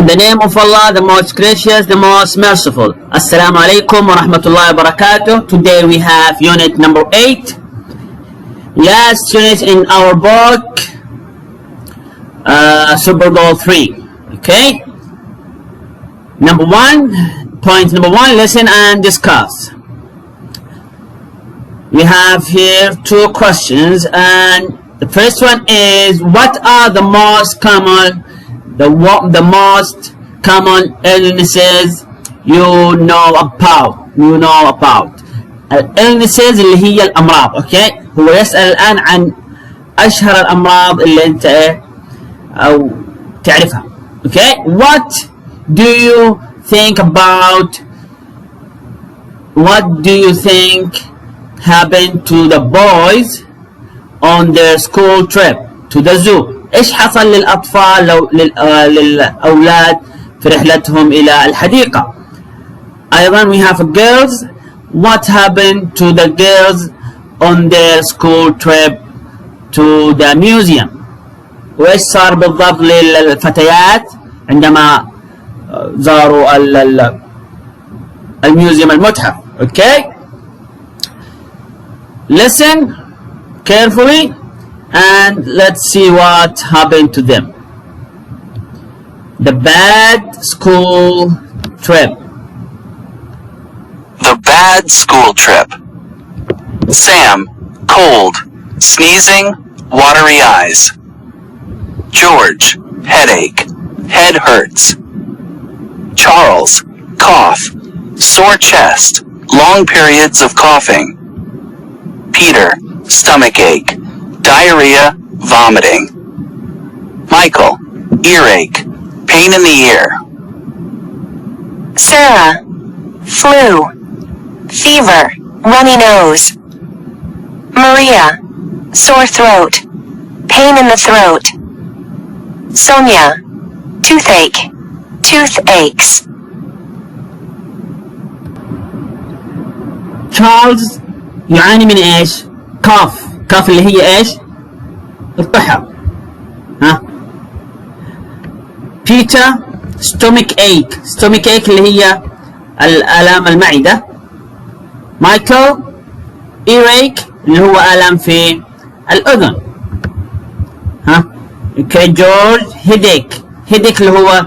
In the name of Allah, the most gracious, the most merciful. Assalamu alaikum wa rahmatullahi wa barakatuh. Today we have unit number 8. Last unit in our book, Super Goal 3. Okay? Point number 1, listen and discuss. We have here 2 questions, and the first one is, what are the most common illnesses you know about الillnesses اللي هي الأمراض. اوكي، هو يسأل الآن عن أشهر الأمراض اللي أنت أو تعرفها. اوكي، what do you think happened to the boys on their school trip to the zoo؟ ايش حصل للأطفال للأولاد في رحلتهم إلى الحديقة؟ أيضا we have girls. What happened to the girls on their school trip to the museum؟ وإيش صار بالضبط للفتيات عندما زاروا الميوزيوم المتحف؟ Okay, listen carefully and let's see what happened to them. The bad school trip. The bad school trip. Sam, cold, sneezing, watery eyes. George, headache, head hurts. Charles, cough, sore chest, long periods of coughing. Peter, stomach ache, diarrhea, vomiting. Michael, earache, pain in the ear. Sarah, flu, fever, runny nose. Maria, sore throat, pain in the throat. Sonia, toothache, toothaches. Charles يعاني من ايش؟ كاف اللي هي ايش؟ الطحر. ها؟ بيتر stomach ache اللي هي الآلام المعدة. مايكل earache اللي هو آلام في الأذن. ها؟ اوكي. جورج headache اللي هو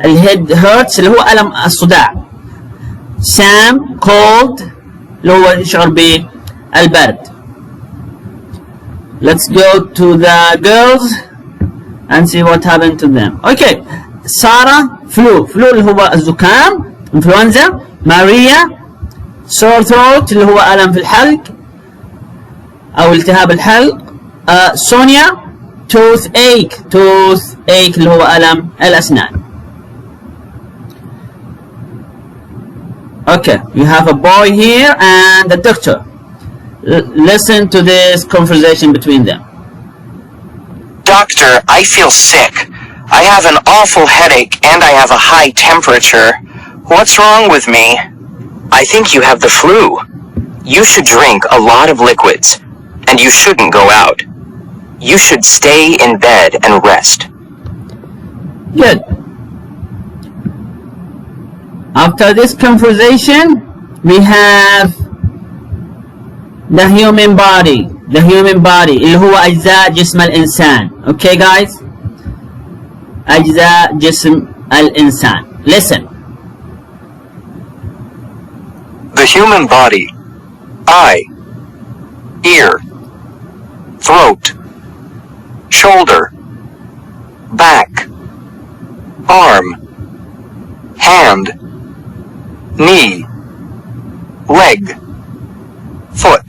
الهيد هيرتس اللي هو ألم الصداع. سام cold اللي هو يشعر بالبرد. Let's go to the girls and see what happened to them. Okay, سارة flu اللي هو الزكام influenza. ماريا sore throat اللي هو ألم في الحلق أو التهاب الحلق. سونيا toothache اللي هو ألم الأسنان. Okay, you have a boy here and a doctor. Listen to this conversation between them. Doctor, I feel sick. I have an awful headache and I have a high temperature. What's wrong with me? I think you have the flu. You should drink a lot of liquids, and you shouldn't go out. You should stay in bed and rest. Good. After this conversation, we have the human body اللي هو أجزاء جسم الإنسان. Okay guys, أجزاء جسم الإنسان. Listen. The human body: eye, ear, throat, shoulder, back, arm, hand, knee, leg, foot,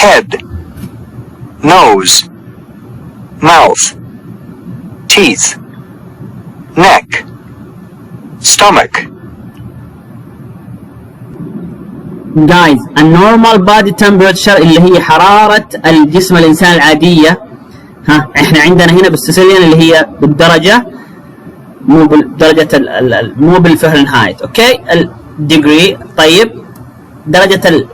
head, nose, mouth, teeth, neck, stomach. Guys, a normal body temperature اللي هي حرارة الجسم الإنسان العادية. ها احنا عندنا هنا بالسيسيليان اللي هي بالدرجة، مو بالدرجة مو بالفهرنهايت. اوكي، الديجري. طيب درجة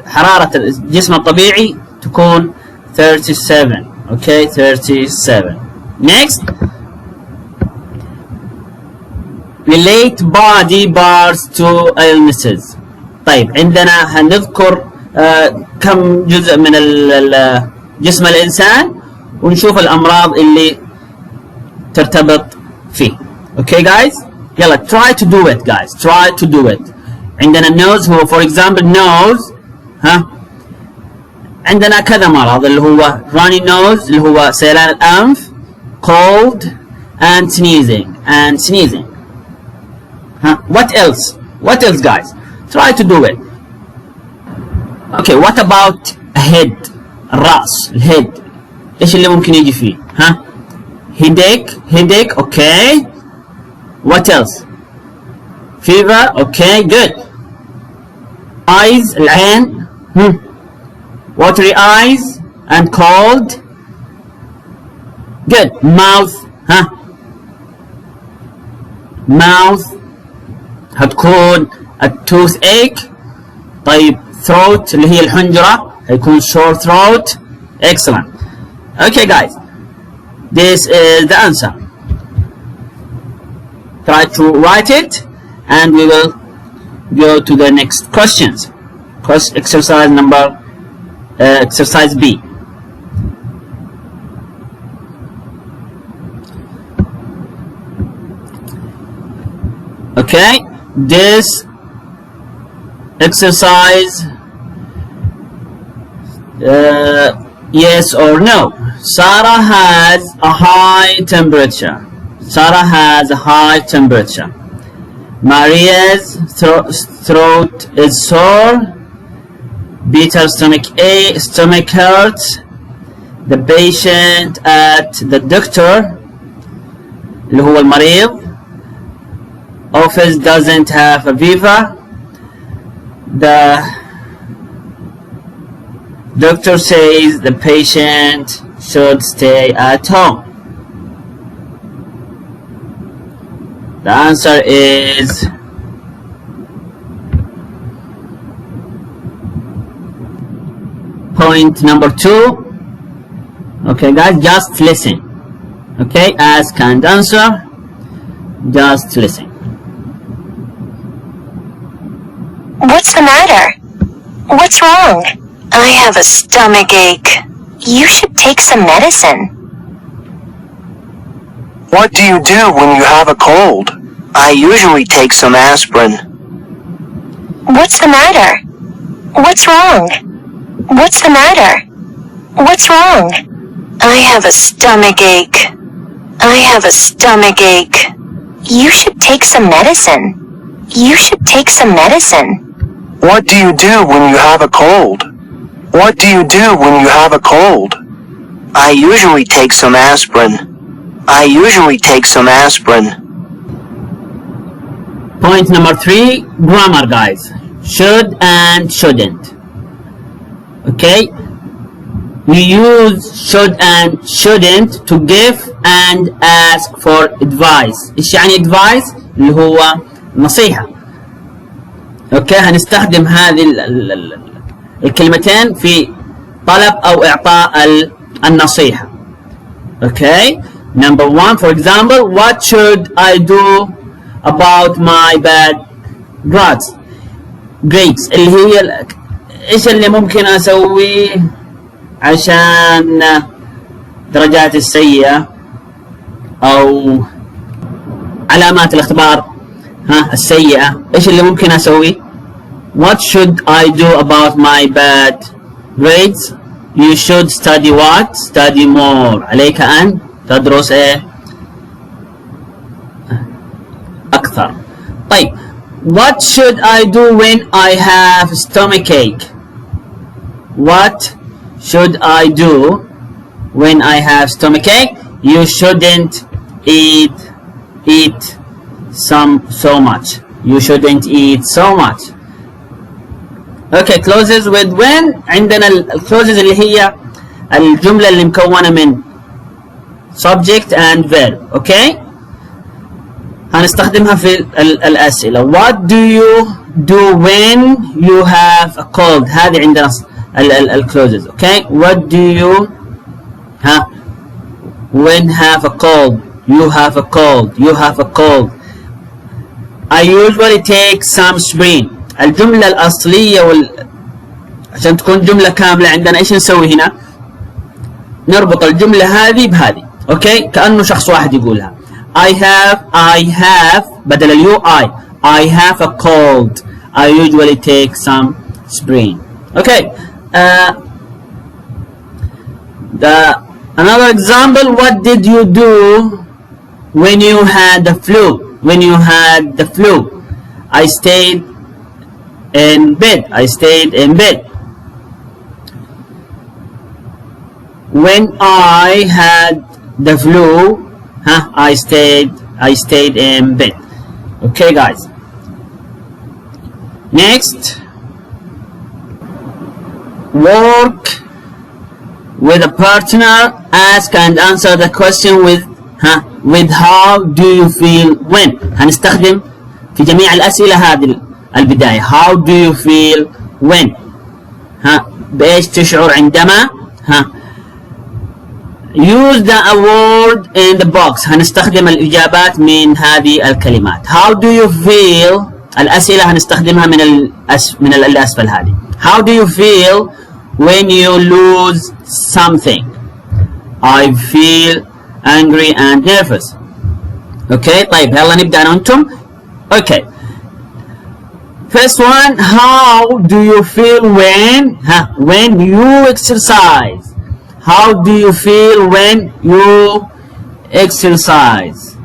حرارة الجسم الطبيعي تكون 37. اوكي 37. next relate body parts to illnesses. طيب عندنا هنذكر كم جزء من جسم الإنسان ونشوف الأمراض اللي ترتبط فيه. Okay guys, يلا try to do it guys, try to do it. عندنا النوز هو for example nose، ها عندنا كذا مرض اللي هو runny nose اللي هو سيلان الأنف، cold and sneezing. ها what else guys, try to do it. Okay, what about head؟ الرأس، الهيد ايش اللي ممكن يجي فيه؟ ها headache okay. What else؟ fever okay good. eyes العين، watery eyes and cold good. mouth، ها mouth هتكون toothache. طيب throat اللي هي الحنجرة هيكون sore throat. excellent. Okay guys, this is the answer. Try to write it and we will go to the next questions. Exercise number exercise B. Okay, this exercise yes or no. Sarah has a high temperature. Sarah has a high temperature. Maria's throat is sore. Peter's stomach hurts. The patient at the doctor اللي هو المريض office doesn't have a fever. The doctor says the patient should stay at home. The answer is point number 2. Okay guys, just listen. Okay, ask and answer. Just listen. What's the matter? What's wrong? I have a stomach ache. You should take some medicine. What do you do when you have a cold? I usually take some aspirin. What's the matter? What's wrong? What's the matter? What's wrong? I have a stomach ache. I have a stomach ache. You should take some medicine. You should take some medicine. What do you do when you have a cold? What do you do when you have a cold? I usually take some aspirin. I usually take some aspirin. Point number 3, grammar guys. Should and shouldn't. Okay, we use should and shouldn't to give and ask for advice. ايش يعني advice؟ اللي هو نصيحة. اوكي، هنستخدم هذه الكلمتين في طلب او اعطاء النصيحة. Okay, number 1 for example, what should I do about my bad grades اللي هي ايش اللي ممكن اسويه عشان درجاتي السيئة او علامات الاختبار السيئة. ايش اللي ممكن اسويه؟ What should I do about my bad grades? You should study what? Study more. عليك ان تدرس ايه اكثر. طيب, what should I do when I have stomachache? What should I do when I have stomachache? You shouldn't eat so much. You shouldn't eat so much. Okay, closes with when. عندنا الcloses اللي هي الجملة اللي مكونة من subject and verb. Okay, هنستخدمها في الأسئلة. What do you do when you have a cold? هذه عندنا الcloses. Okay, what do you when have a cold? You have a cold. You have a cold. I usually take some spring. الجملة الأصلية عشان تكون جملة كاملة عندنا ايش نسوي هنا؟ نربط الجملة هذه بهذه. اوكي؟ كأنه شخص واحد يقولها. I have بدل اليو I have a cold. I usually take some spring. Okay. Another example. What did you do when you had the flu? When you had the flu, I stayed in bed. I stayed in bed. When I had the flu, I stayed in bed. Okay, guys. Next, work with a partner. Ask and answer the question with how do you feel when. هنستخدم في جميع الأسئلة هذه البداية. How do you feel when. بإيش تشعر عندما. Use the word in the box. هنستخدم الإجابات من هذه الكلمات. How do you feel. الأسئلة هنستخدمها من الأسفل هذه. How do you feel when you lose something. I feel angry and nervous. Okay, طيب يلا نبدأ أنا وأنتم. Okay. First one, how do you feel when you exercise? How do you feel when you exercise?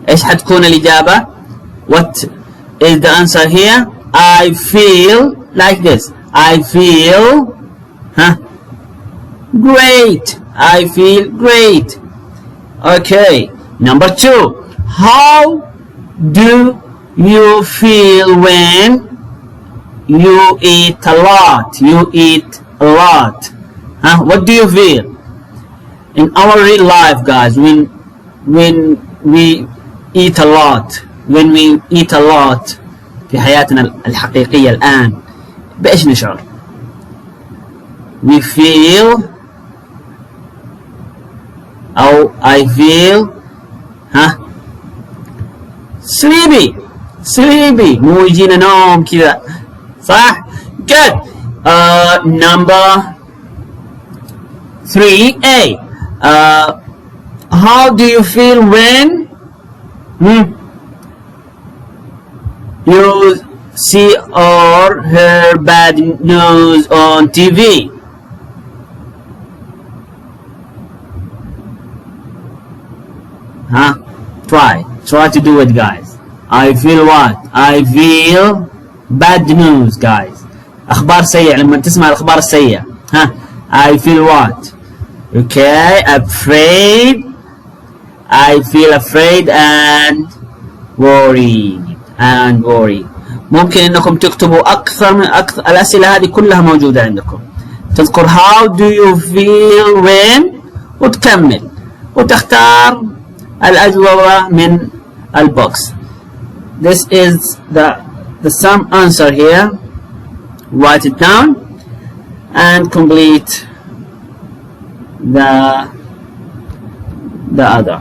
إيش حتكون الإجابة؟ What is the answer here? I feel like this. I feel great. I feel great. Okay. Number two. How do you feel when you eat a lot? You eat a lot. What do you feel? In our real life, guys, when we eat a lot, when we eat a lot في حياتنا الحقيقية الآن بإيش نشعر؟ We feel أو I feel sleepy مو يجينا نوم كذا صح؟ Good. Number 3A. How do you feel when you see or hear bad news on TV? Try to do it, guys. I feel what? I feel bad news, guys. أخبار سيئة. لما تسمع الأخبار السيئة I feel what? Okay, afraid. I feel afraid and worried. ممكن انكم تكتبوا اكثر من الاسئله هذه كلها موجوده عندكم. تذكر how do you feel when وتكمل وتختار الاجوبه من البوكس. This is the sum answer here. Write it down and complete the other.